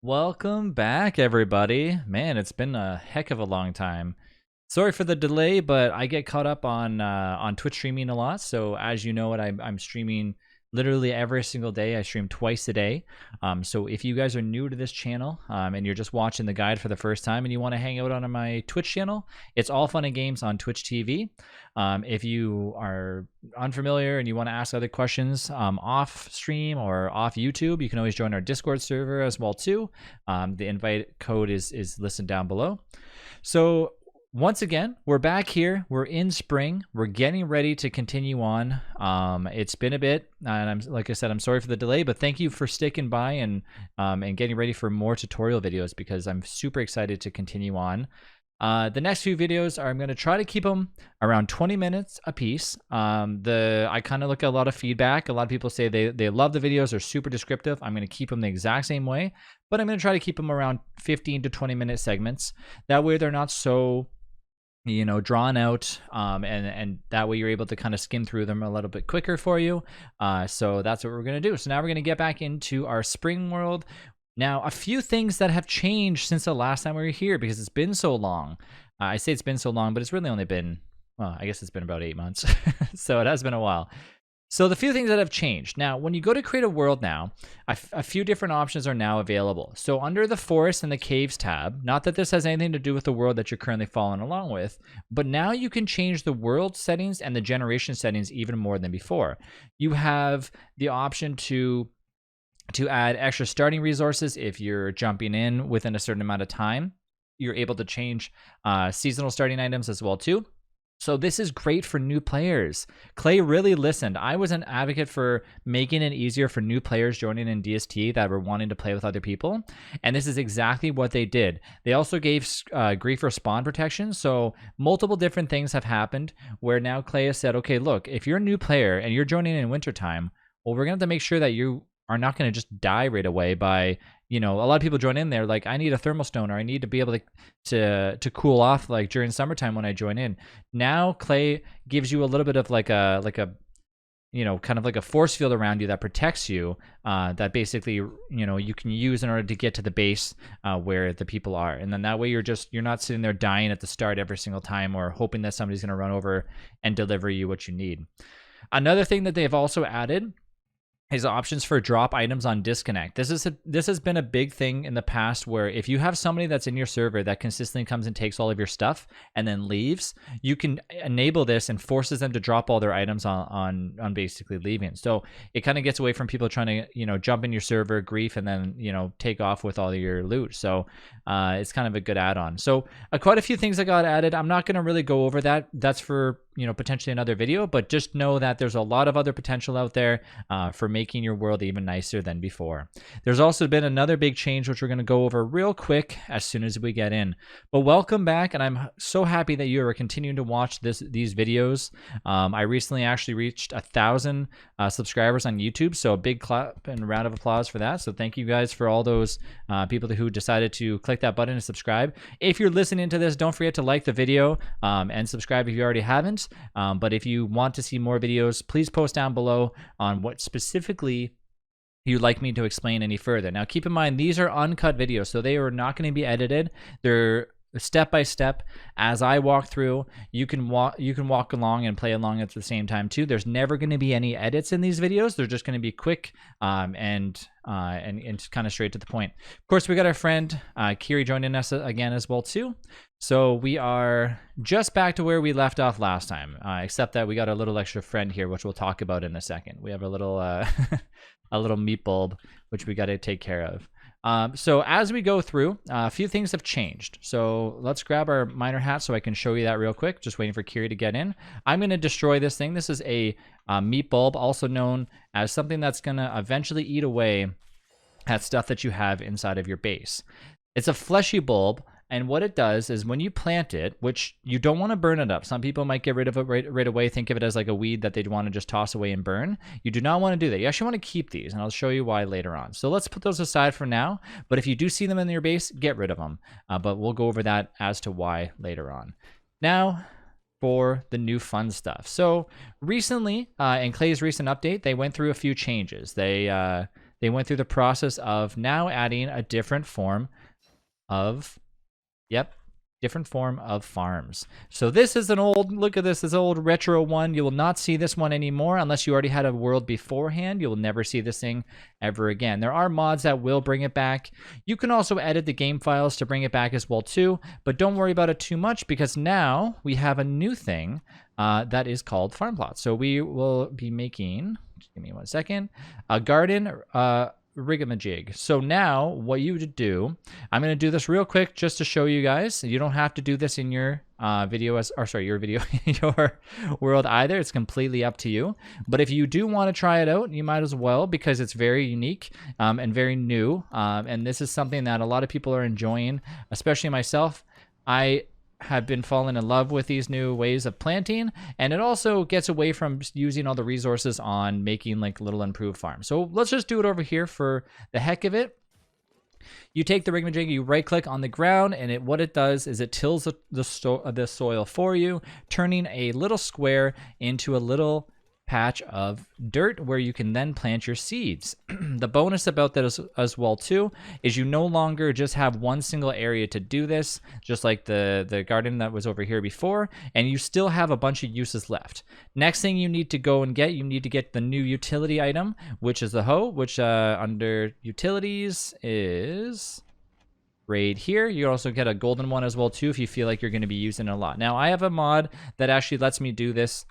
Welcome back, everybody. Man, it's been a heck of a long time. Sorry for the delay, but I get caught up on Twitch streaming a lot. So as you know, I'm streaming literally every single day. I stream twice a day. So if you guys are new to this channel and you're just watching the guide for the first time and you want to hang out on my Twitch channel, it's all fun and games on Twitch TV. If you are unfamiliar and you want to ask other questions off stream or off YouTube, you can always join our Discord server as well too. The invite code is listed down below. So once again, we're back here. We're in spring. We're getting ready to continue on. It's been a bit, and like I said, I'm sorry for the delay, but thank you for sticking by and getting ready for more tutorial videos because I'm super excited to continue on. The next few videos I'm going to try to keep them around 20 minutes a piece. I kind of look at a lot of feedback. A lot of people say they love the videos, they're super descriptive. I'm going to keep them the exact same way, but I'm going to try to keep them around 15 to 20 minute segments. That way they're not so drawn out, and that way you're able to kind of skim through them a little bit quicker for you. So that's what we're going to do. So now we're going to get back into our spring world. Now, a few things that have changed since the last time we were here, because it's been so long. I say it's been so long, but it's really only been, well, I guess it's been about 8 months. So it has been a while. So the few things that have changed. Now, when you go to create a world now, a few different options are now available. So under the forest and the caves tab, not that this has anything to do with the world that you're currently following along with, but now you can change the world settings and the generation settings even more than before. You have the option to add extra starting resources if you're jumping in within a certain amount of time. You're able to change seasonal starting items as well too. So this is great for new players. Clay really listened. I was an advocate for making it easier for new players joining in DST that were wanting to play with other people. And this is exactly what they did. They also gave grief or spawn protection. So multiple different things have happened where now Clay has said, okay, look, if you're a new player and you're joining in wintertime, well, we're going to have to make sure that you are not going to just die right away by, a lot of people join in there like, I need a thermal stone, or I need to be able to cool off like during summertime when I join in. Now Clay gives you a little bit of like a kind of like a force field around you that protects you, that basically you can use in order to get to the base where the people are. And then that way you're not sitting there dying at the start every single time or hoping that somebody's going to run over and deliver you what you need. Another thing that they've also added is options for drop items on disconnect. This has been a big thing in the past where if you have somebody that's in your server that consistently comes and takes all of your stuff and then leaves, you can enable this and forces them to drop all their items on basically leaving. So it kind of gets away from people trying to jump in your server, grief, and then take off with all of your loot. So it's kind of a good add-on. So quite a few things that got added. I'm not going to really go over that. That's for potentially another video, but just know that there's a lot of other potential out there for making your world even nicer than before. There's also been another big change, which we're going to go over real quick as soon as we get in. But welcome back, and I'm so happy that you are continuing to watch these videos. I recently actually reached 1,000 subscribers on YouTube, so a big clap and round of applause for that. So thank you guys for all those people who decided to click that button and subscribe. If you're listening to this, don't forget to like the video and subscribe if you already haven't. But if you want to see more videos, please post down below on what specifically you'd like me to explain any further. Now, keep in mind, these are uncut videos, so they are not going to be edited. They're step by step as I walk through. You can walk along and play along at the same time too. There's never going to be any edits in these videos. They're just going to be quick and kind of straight to the point. Of course, we got our friend Kiri joining us again as well too. So we are just back to where we left off last time, except that we got a little extra friend here, which we'll talk about in a second. We have a little a little meat bulb, which we got to take care of. So as we go through, a few things have changed. So let's grab our miner hat so I can show you that real quick. Just waiting for Kiri to get in. I'm going to destroy this thing. This is a meat bulb, also known as something that's going to eventually eat away at stuff that you have inside of your base. It's a fleshy bulb. And what it does is when you plant it, which you don't want to burn it up. Some people might get rid of it right away, think of it as like a weed that they'd want to just toss away and burn. You do not want to do that. You actually want to keep these, and I'll show you why later on. So let's put those aside for now. But if you do see them in your base, get rid of them. But we'll go over that as to why later on. Now, for the new fun stuff. So recently, in Clay's recent update, they went through a few changes. They they went through the process of now adding a different form of, different form of farms. So this is an old, look at this old retro one. You will not see this one anymore unless you already had a world beforehand. You will never see this thing ever again. There are mods that will bring it back. You can also edit the game files to bring it back as well too, but don't worry about it too much because now we have a new thing that is called farm plots. So we will be making, just give me 1 second, a garden rigamajig. So now what you would do, I'm going to do this real quick just to show you guys. You don't have to do this in your your world either. It's completely up to you. But if you do want to try it out, you might as well because it's very unique and very new. And this is something that a lot of people are enjoying, especially myself. I have been falling in love with these new ways of planting, and it also gets away from using all the resources on making like little improved farms. So let's just do it over here for the heck of it. You take the rigamajig, you right click on the ground, and what it does is it tills the soil for you, turning a little square into a little patch of dirt where you can then plant your seeds. The bonus about that as well too is you no longer just have one single area to do this, just like the garden that was over here before, and you still have a bunch of uses left. Next thing you need to go and get, you need to get the new utility item, which is the hoe, which under utilities is right here. You also get a golden one as well too if you feel like you're going to be using it a lot. Now I have a mod that actually lets me do this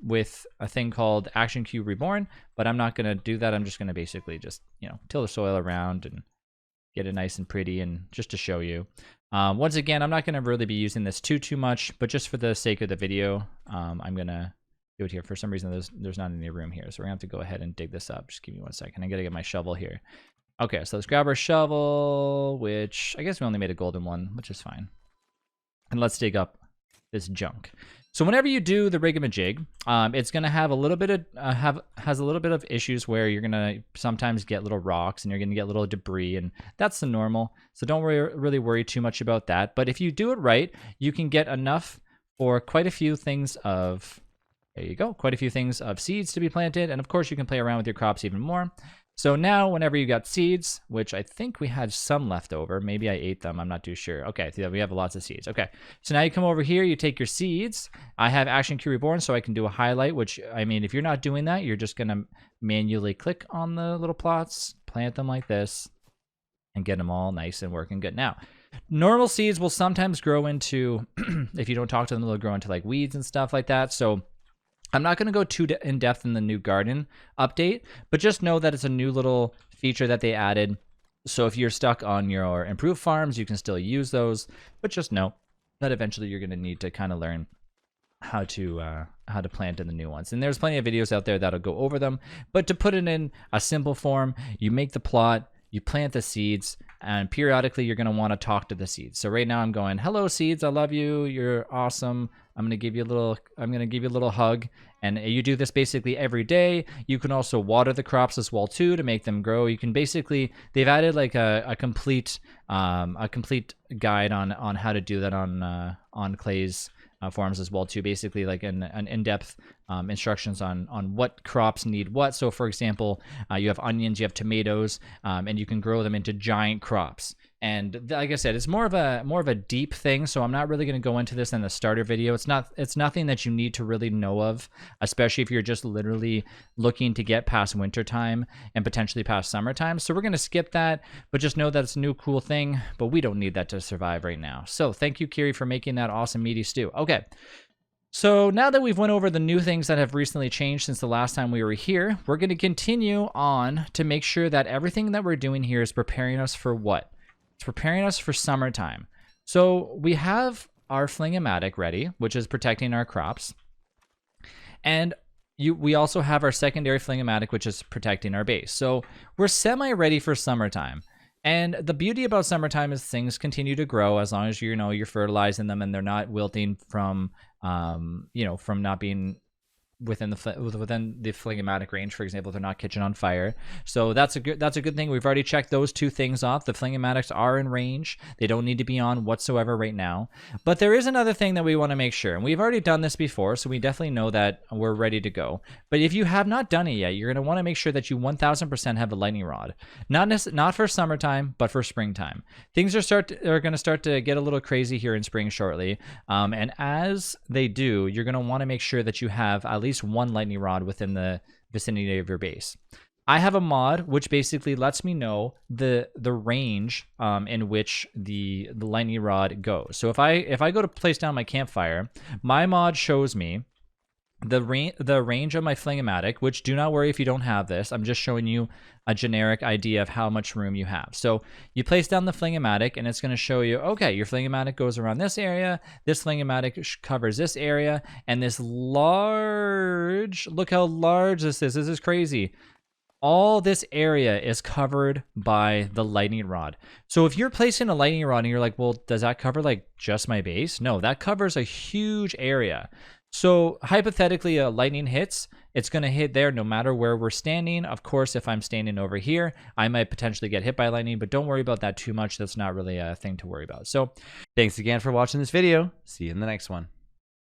with a thing called Action Cube Reborn, but I'm not going to do that. I'm just going to basically just, till the soil around and get it nice and pretty, and just to show you. Once again, I'm not going to really be using this too much, but just for the sake of the video, I'm going to do it here. For some reason, there's not any room here, so we're going to have to go ahead and dig this up. Just give me 1 second. I got to get my shovel here. Okay, so let's grab our shovel, which I guess we only made a golden one, which is fine. And let's dig up this junk. So whenever you do the rigamajig, it's going to have a little bit of has a little bit of issues where you're going to sometimes get little rocks and you're going to get little debris, and that's the normal. So don't really worry too much about that. But if you do it right, you can get enough for quite a few things of, there you go, quite a few things of seeds to be planted, and of course you can play around with your crops even more. So now whenever you got seeds, which I think we had some left over, maybe I ate them, I'm not too sure. Okay, so we have lots of seeds. Okay, so now you come over here, you take your seeds. I have Action Cube Reborn, so I can do a highlight, which, I mean, if you're not doing that, you're just gonna manually click on the little plots, plant them like this, and get them all nice and working good. Now, normal seeds will sometimes grow into, if you don't talk to them, they'll grow into like weeds and stuff like that. So I'm not going to go too in depth in the new garden update, but just know that it's a new little feature that they added. So if you're stuck on your improved farms, you can still use those, but just know that eventually you're going to need to kind of learn how to plant in the new ones. And there's plenty of videos out there that'll go over them, but to put it in a simple form, you make the plot, you plant the seeds, and periodically you're going to want to talk to the seeds. So right now I'm going, hello seeds, I love you, you're awesome. I'm going to give you a little hug. And you do this basically every day. You can also water the crops as well too to make them grow. You can basically, they've added like a complete guide on how to do that on Clay's forums as well too. Basically like an in-depth instructions on what crops need what. So for example, you have onions, you have tomatoes, and you can grow them into giant crops. And like I said, it's more of a deep thing, so I'm not really going to go into this in the starter video. It's nothing that you need to really know of, especially if you're just literally looking to get past wintertime and potentially past summertime. So we're going to skip that, but just know that it's a new cool thing, but we don't need that to survive right now. So thank you, Kiri, for making that awesome meaty stew. Okay. So now that we've went over the new things that have recently changed since the last time we were here, we're going to continue on to make sure that everything that we're doing here is preparing us for what? It's preparing us for summertime. So we have our Fling-O-Matic ready, which is protecting our crops. And we also have our secondary Fling-O-Matic, which is protecting our base. So we're semi-ready for summertime. And the beauty about summertime is things continue to grow as long as you're fertilizing them and they're not wilting from, from not being within the fling-o-matic range. For example, they're not catching on fire. So that's a good thing. We've already checked those 2 things off. The fling-o-matics are in range. They don't need to be on whatsoever right now. But there is another thing that we want to make sure, and we've already done this before, so we definitely know that we're ready to go. But if you have not done it yet, you're going to want to make sure that you 1000% have a lightning rod. Not for summertime, but for springtime. Things are going to start to get a little crazy here in spring shortly. And as they do, you're going to want to make sure that you have at least 1 lightning rod within the vicinity of your base. I have a mod which basically lets me know the range in which the lightning rod goes. So if I go to place down my campfire, my mod shows me the range of my fling-o-matic, which, do not worry if you don't have this. I'm just showing you a generic idea of how much room you have. So you place down the fling-o-matic, and it's going to show you, okay, your fling-o-matic goes around this area, this fling-o-matic covers this area, and this large, look how large this is. This is crazy. All this area is covered by the lightning rod. So if you're placing a lightning rod and you're like, well, does that cover like just my base? No, that covers a huge area. So hypothetically, a lightning hits, it's going to hit there no matter where we're standing. Of course, if I'm standing over here, I might potentially get hit by lightning, but don't worry about that too much. That's not really a thing to worry about. So thanks again for watching this video. See you in the next one.